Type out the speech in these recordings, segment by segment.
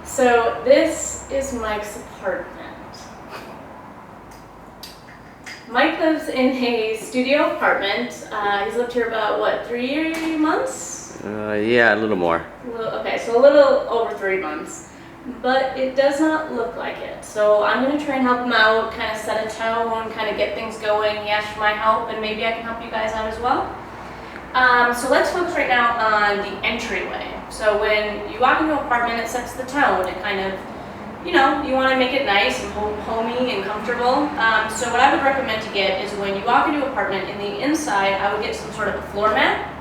So this is Mike's apartment. Mike lives in a studio apartment. He's lived here about, what, 3 months? Yeah, a little more. Okay, so a little over 3 months. But it does not look like it. So I'm going to try and help him out, kind of set a tone, kind of get things going. He asked for my help, and maybe I can help you guys out as well. So let's focus right now on the entryway. So when you walk into an apartment, it sets the tone. It kind of, you want to make it nice and homey and comfortable. So what I would recommend to get is when you walk into an apartment, in the inside, I would get some sort of a floor mat.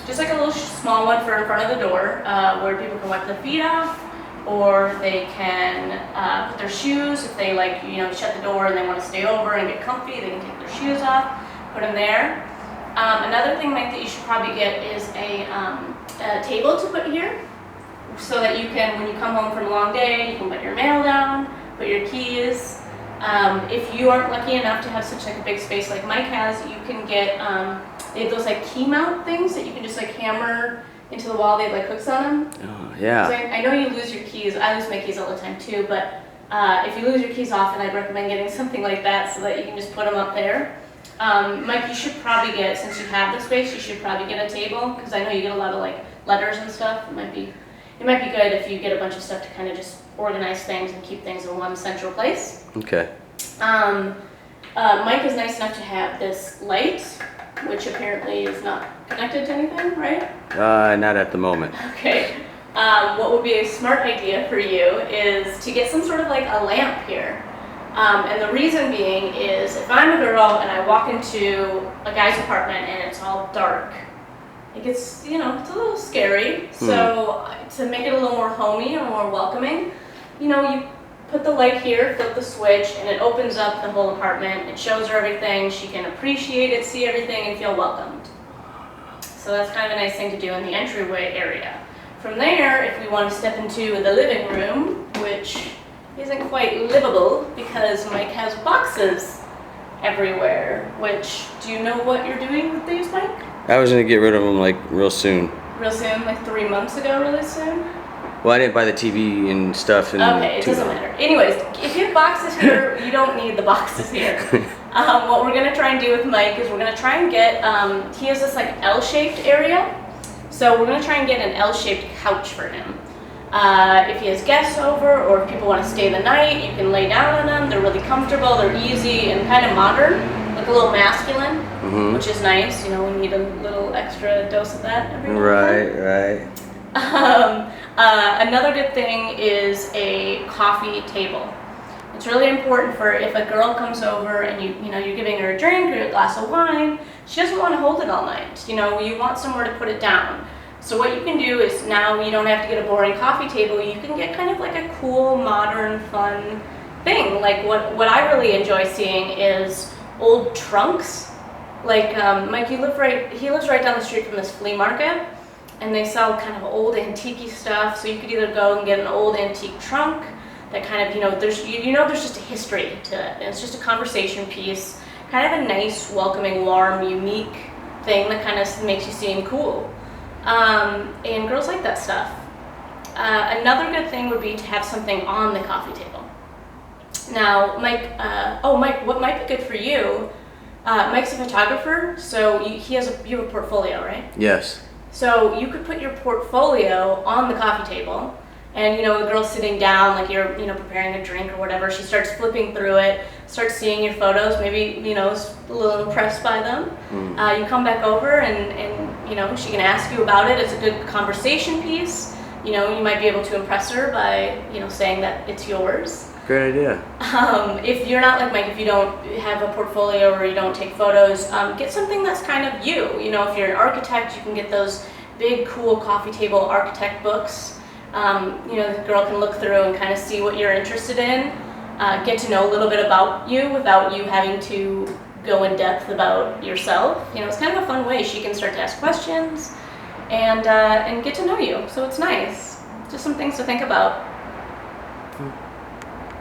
Just like a little small one for in front of the door, where people can wipe their feet off, or they can put their shoes. If they shut the door and they want to stay over and get comfy, they can take their shoes off, put them there. Another thing, Mike, that you should probably get is a table to put here, so that you can, when you come home from a long day, you can put your mail down, put your keys. If you aren't lucky enough to have such a big space like Mike has, you can get they have those key mount things that you can just hammer into the wall. They have hooks on them. Oh, yeah. So I know you lose your keys. I lose my keys all the time too, but if you lose your keys often, I'd recommend getting something like that so that you can just put them up there. Mike, you should probably get, since you have the space, you should probably get a table, because I know you get a lot of letters and stuff. It might be good if you get a bunch of stuff to kind of just organize things and keep things in one central place. Okay. Mike is nice enough to have this light, which apparently is not connected to anything, right? Not at the moment. Okay. What would be a smart idea for you is to get some sort of a lamp here. And the reason being is, if I'm a girl and I walk into a guy's apartment and it's all dark, it gets, it's a little scary. So to make it a little more homey or more welcoming, you put the light here, flip the switch, and it opens up the whole apartment. It shows her everything. She can appreciate it, see everything, and feel welcomed. So that's kind of a nice thing to do in the entryway area. From there, if we want to step into the living room, which isn't quite livable because Mike has boxes everywhere, which, do you know what you're doing with these, Mike? I was gonna get rid of them real soon. Real soon, 3 months ago, really soon? Well, I didn't buy the TV and stuff. Okay, it doesn't matter. Anyways, if you have boxes here, you don't need the boxes here. What we're gonna try and do with Mike is we're gonna try and get, he has this L-shaped area. So we're gonna try and get an L-shaped couch for him. If he has guests over, or if people want to stay the night, you can lay down on them. They're really comfortable, they're easy, and kind of modern, a little masculine, which is nice. We need a little extra dose of that every now and then. Right. Another good thing is a coffee table. It's really important for if a girl comes over and you're giving her a drink or a glass of wine, she doesn't want to hold it all night. You want somewhere to put it down. So what you can do is, now you don't have to get a boring coffee table. You can get kind of a cool, modern, fun thing. What I really enjoy seeing is old trunks. Mike, he lives right down the street from this flea market, and they sell kind of old antique stuff. So you could either go and get an old antique trunk that kind of, there's just a history to it. And it's just a conversation piece, kind of a nice, welcoming, warm, unique thing that kind of makes you seem cool. And girls like that stuff. Another good thing would be to have something on the coffee table. Now, Mike, what might be good for you, Mike's a photographer, so you have a portfolio, right? Yes. So you could put your portfolio on the coffee table, and the girl's sitting down, you're preparing a drink or whatever. She starts flipping through it, starts seeing your photos, maybe is a little impressed by them. You come back over and she can ask you about it. It's a good conversation piece. You might be able to impress her by saying that it's yours. Great idea. If you're not like Mike, if you don't have a portfolio or you don't take photos, get something that's kind of you. If you're an architect, you can get those big, cool coffee table architect books. The girl can look through and kind of see what you're interested in, get to know a little bit about you without you having to go in depth about yourself. It's kind of a fun way. She can start to ask questions and get to know you. So it's nice. Just some things to think about.